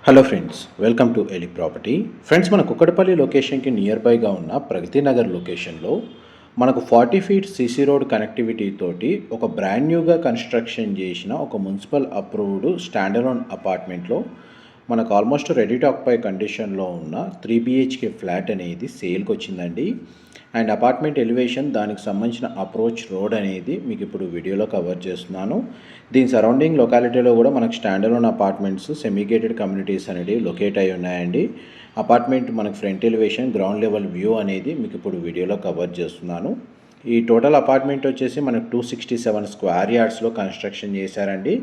Hello friends, welcome to Eli property. Friends, మన కుక్కడపల్లి లొకేషన్కి near బైగా ఉన్న ప్రగతి నగర్ లొకేషన్లో మనకు 40 ఫీట్ సీసీ రోడ్ కనెక్టివిటీ తోటి ఒక బ్రాండ్ న్యూగా కన్స్ట్రక్షన్ చేసిన ఒక మున్సిపల్ అప్రూవ్డ్ స్టాండర్లోన్ అపార్ట్మెంట్లో మనకు ఆల్మోస్ట్ రెడీ టు ఆక్యుపై కండిషన్లో ఉన్న 3 BHK ఫ్లాట్ అనేది సేల్కి వచ్చిందండి. అండ్ అపార్ట్మెంట్ ఎలివేషన్, దానికి సంబంధించిన అప్రోచ్ రోడ్ అనేది మీకు ఇప్పుడు వీడియోలో కవర్ చేస్తున్నాను. దీని సరౌండింగ్ లొకాలిటీలో కూడా మనకు స్టాండర్లోన్ అపార్ట్మెంట్స్, సెమీగేటెడ్ కమ్యూనిటీస్ అనేవి లొకేట్ అయి ఉన్నాయండి. అపార్ట్మెంట్ మనకు front elevation, ground level view అనేది మీకు ఇప్పుడు వీడియోలో కవర్ చేస్తున్నాను. ఈ టోటల్ అపార్ట్మెంట్ వచ్చేసి మనకు 267 స్క్వేర్ యార్డ్స్లో కన్స్ట్రక్షన్ చేశారండి.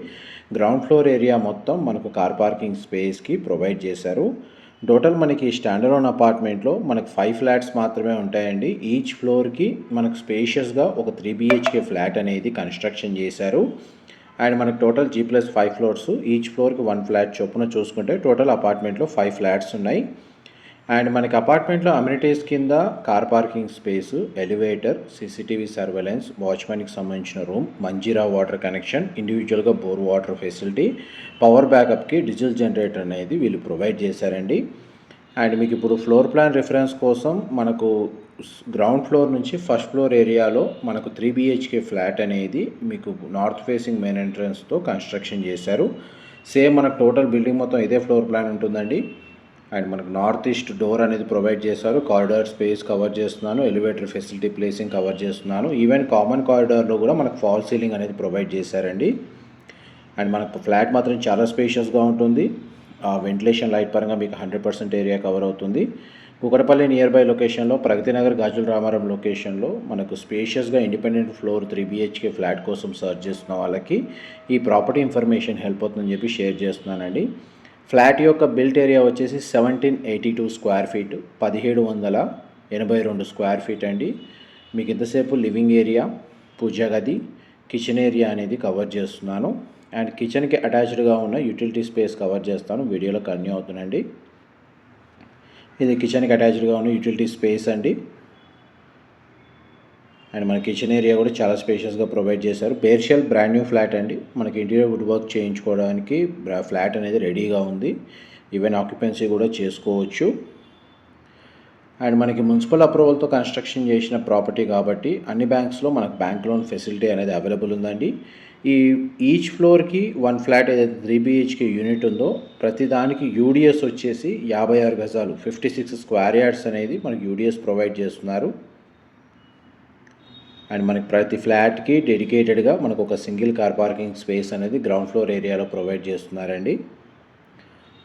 గ్రౌండ్ ఫ్లోర్ ఏరియా మొత్తం మనకు కార్ పార్కింగ్ స్పేస్కి ప్రొవైడ్ చేశారు. టోటల్ మనకి స్టాండర్లోన్ అపార్ట్మెంట్లో మనకు 5 ఫ్లాట్స్ మాత్రమే ఉంటాయండి. ఈచ్ ఫ్లోర్కి మనకు స్పేషియస్గా ఒక 3 BHK ఫ్లాట్ అనేది కన్స్ట్రక్షన్ చేశారు. అండ్ మనకు టోటల్ G+5 ఫ్లోర్స్, ఈచ్ ఫ్లోర్కి 1 ఫ్లాట్ చొప్పున చూసుకుంటే టోటల్ అపార్ట్మెంట్లో 5 ఫ్లాట్స్ ఉన్నాయి. అండ్ మనకి అపార్ట్మెంట్లో అమ్యూనిటీస్ కింద car parking space, elevator, CCTV surveillance, వాచ్మెన్కి సంబంధించిన రూమ్, మంజీరా వాటర్ కనెక్షన్, ఇండివిజువల్గా బోర్ వాటర్ ఫెసిలిటీ, పవర్ బ్యాకప్కి డీజిల్ జనరేటర్ అనేది వీళ్ళు ప్రొవైడ్ చేశారండి. అండ్ మీకు ఇప్పుడు ఫ్లోర్ ప్లాన్ రిఫరెన్స్ కోసం మనకు గ్రౌండ్ ఫ్లోర్ నుంచి ఫస్ట్ ఫ్లోర్ ఏరియాలో మనకు 3 BHK ఫ్లాట్ అనేది మీకు నార్త్ ఫేసింగ్ మెయిన్ ఎంట్రన్స్తో కన్స్ట్రక్షన్ చేశారు. సేమ్ మనకు టోటల్ బిల్డింగ్ మొత్తం ఇదే ఫ్లోర్ ప్లాన్ ఉంటుందండి. అండ్ మనకు నార్త్ ఈస్ట్ డోర్ అనేది ప్రొవైడ్ చేశారు. కారిడార్ స్పేస్ కవర్ చేస్తున్నాను, ఎలివేటర్ ఫెసిలిటీ ప్లేసింగ్ కవర్ చేస్తున్నాను. ఈవెన్ కామన్ కారిడార్లో కూడా మనకు ఫాల్ సీలింగ్ అనేది ప్రొవైడ్ చేశారండి. అండ్ మనకు ఫ్లాట్ మాత్రం చాలా స్పేషియస్గా ఉంటుంది. వెంటిలేషన్ లైట్ పరంగా మీకు 100% ఏరియా కవర్ అవుతుంది. కుకటపల్లి నియర్ బై లొకేషన్లో ప్రగతి నగర్ గాజుల రామారం లొకేషన్లో మనకు స్పేషియస్గా ఇండిపెండెంట్ ఫ్లోర్ 3 BHK ఫ్లాట్ కోసం సర్చ్ చేస్తున్న వాళ్ళకి ఈ ప్రాపర్టీ ఇన్ఫర్మేషన్ హెల్ప్ అవుతుందని చెప్పి షేర్ చేస్తున్నానండి. ఫ్లాట్ యొక్క బిల్ట్ ఏరియా వచ్చేసి 1782 స్క్వేర్ ఫీట్, 1782 స్క్వేర్ ఫీట్ అండి. మీకు ఇంతసేపు లివింగ్ ఏరియా, పూజా గది, కిచెన్ ఏరియా అనేది కవర్ చేస్తున్నాను. అండ్ కిచెన్కి అటాచ్డ్గా ఉన్న యూటిలిటీ స్పేస్ కవర్ చేస్తాను, వీడియోలో కంటిన్యూ అవుతుందండి. ఇది కిచెన్కి అటాచ్డ్గా ఉన్న యూటిలిటీ స్పేస్ అండి. అండ్ మన కిచెన్ ఏరియా కూడా చాలా స్పేషియస్గా ప్రొవైడ్ చేశారు. బేర్షెల్ బ్రాండ్ న్యూ ఫ్లాట్ అండి. మనకి ఇంటీరియర్ వుడ్ వర్క్ చేయించుకోవడానికి ఫ్లాట్ అనేది రెడీగా ఉంది. ఈవెన్ ఆక్యుపెన్సీ కూడా చేసుకోవచ్చు. అండ్ మనకి మున్సిపల్ అప్రూవల్తో కన్స్ట్రక్షన్ చేసిన ప్రాపర్టీ కాబట్టి అన్ని బ్యాంక్స్లో మనకు బ్యాంక్ లోన్ ఫెసిలిటీ అనేది అవైలబుల్ ఉందండి. ఈచ్ ఫ్లోర్కి 1 ఫ్లాట్ ఏదైతే 3 BHK యూనిట్ ఉందో ప్రతిదానికి యూడిఎస్ వచ్చేసి 56 గజాలు, 56 స్క్వేర్ యార్డ్స్ అనేది మనకి యూడిఎస్ ప్రొవైడ్ చేస్తున్నారు. అండ్ మనకి ప్రతి ఫ్లాట్కి డెడికేటెడ్గా మనకు ఒక సింగిల్ కార్ పార్కింగ్ స్పేస్ అనేది గ్రౌండ్ ఫ్లోర్ ఏరియాలో ప్రొవైడ్ చేస్తున్నారండి.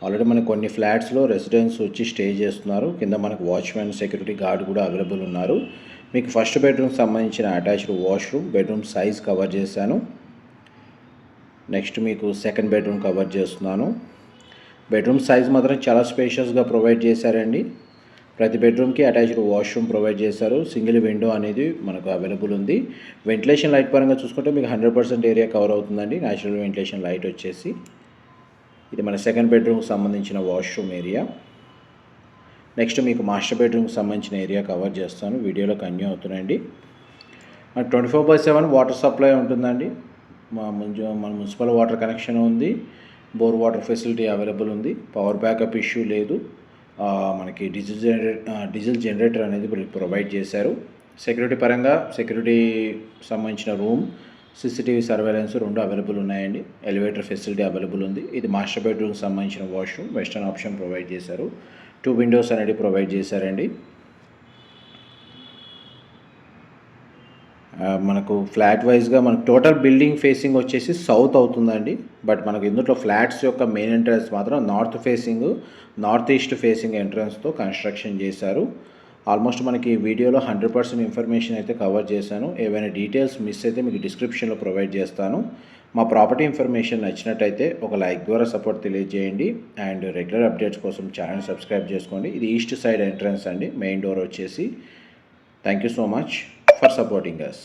ఆల్రెడీ మనకు కొన్ని ఫ్లాట్స్లో రెసిడెంట్స్ వచ్చి స్టే చేస్తున్నారు. కింద మనకు వాచ్మెన్, సెక్యూరిటీ గార్డ్ కూడా అవైలబుల్ ఉన్నారు. మీకు ఫస్ట్ బెడ్రూమ్కి సంబంధించిన attached washroom, bedroom size cover చేశాను. నెక్స్ట్ మీకు సెకండ్ బెడ్రూమ్ కవర్ చేస్తున్నాను. బెడ్రూమ్ సైజ్ మాత్రం చాలా స్పేషియస్గా ప్రొవైడ్ చేశారండి. ప్రతి బెడ్రూమ్కి అటాచ్డ్ వాష్రూమ్ ప్రొవైడ్ చేశారు. సింగిల్ విండో అనేది మనకు అవైలబుల్ ఉంది. వెంటిలేషన్ లైట్ పరంగా చూసుకుంటే మీకు 100% ఏరియా కవర్ అవుతుందండి. న్యాచురల్ వెంటిలేషన్ లైట్ వచ్చేసి ఇది మన సెకండ్ బెడ్రూమ్కి సంబంధించిన వాష్రూమ్ ఏరియా. నెక్స్ట్ మీకు మాస్టర్ బెడ్రూమ్కి సంబంధించిన ఏరియా కవర్ చేస్తాను, వీడియోలో కంటిన్యూ అవుతున్నాయండి. మనకు 24/7 వాటర్ సప్లై ఉంటుందండి. మన మున్సిపల్ వాటర్ కనెక్షన్ ఉంది. బోర్ వాటర్ ఫెసిలిటీ అవైలబుల్ ఉంది. పవర్ బ్యాకప్ ఇష్యూ లేదు. మనకి డీజిల్ జనరేటర్ అనేది ప్రొవైడ్ చేశారు. సెక్యూరిటీ పరంగా సెక్యూరిటీ సంబంధించిన రూమ్, CCTV సర్వేలెన్స్ 2 అవైలబుల్ ఉన్నాయండి. ఎలివేటర్ ఫెసిలిటీ అవైలబుల్ ఉంది. ఇది మాస్టర్ బెడ్రూమ్కి సంబంధించిన వాష్రూమ్, వెస్టర్న్ ఆప్షన్ ప్రొవైడ్ చేశారు. 2 విండోస్ అనేది ప్రొవైడ్ చేశారండి. మనకు ఫ్లాట్ వైజ్గా మనకు టోటల్ బిల్డింగ్ ఫేసింగ్ వచ్చేసి సౌత్ అవుతుందండి. బట్ మనకు ఇందులో ఫ్లాట్స్ యొక్క మెయిన్ ఎంట్రన్స్ మాత్రం నార్త్ ఈస్ట్ ఫేసింగ్ ఎంట్రన్స్తో కన్స్ట్రక్షన్ చేశారు. ఆల్మోస్ట్ మనకి వీడియోలో 100% ఇన్ఫర్మేషన్ అయితే కవర్ చేశాను. ఏవైనా డీటెయిల్స్ మిస్ అయితే మీకు డిస్క్రిప్షన్లో ప్రొవైడ్ చేస్తాను. మా ప్రాపర్టీ ఇన్ఫర్మేషన్ నచ్చినట్టయితే ఒక లైక్ ద్వారా సపోర్ట్ తెలియజేయండి. అండ్ రెగ్యులర్ అప్డేట్స్ కోసం ఛానల్ సబ్స్క్రైబ్ చేసుకోండి. ఇది ఈస్ట్ సైడ్ ఎంట్రన్స్ అండి, మెయిన్ డోర్ వచ్చేసి. Thank you so much for supporting us.